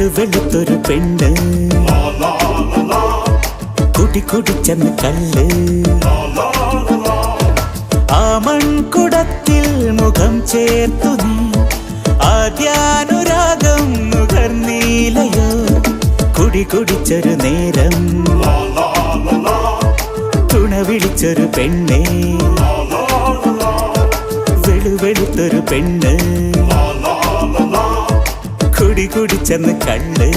വെളുത്തൊരു പെണ്ണ് കുടിച്ചെന്ന് കള്ള് ആ മൺകുടത്തിൽ മുഖം ചേർത്തു നീ ആദ്യാനുരാഗം നുകർന്നീലയോ കുടിച്ചൊരു നേരം തുണ വിളിച്ചൊരു പെണ്ണേ വെളുത്തൊരു പെണ്ണ് കുടിച്ചെന്ന് കള്ള്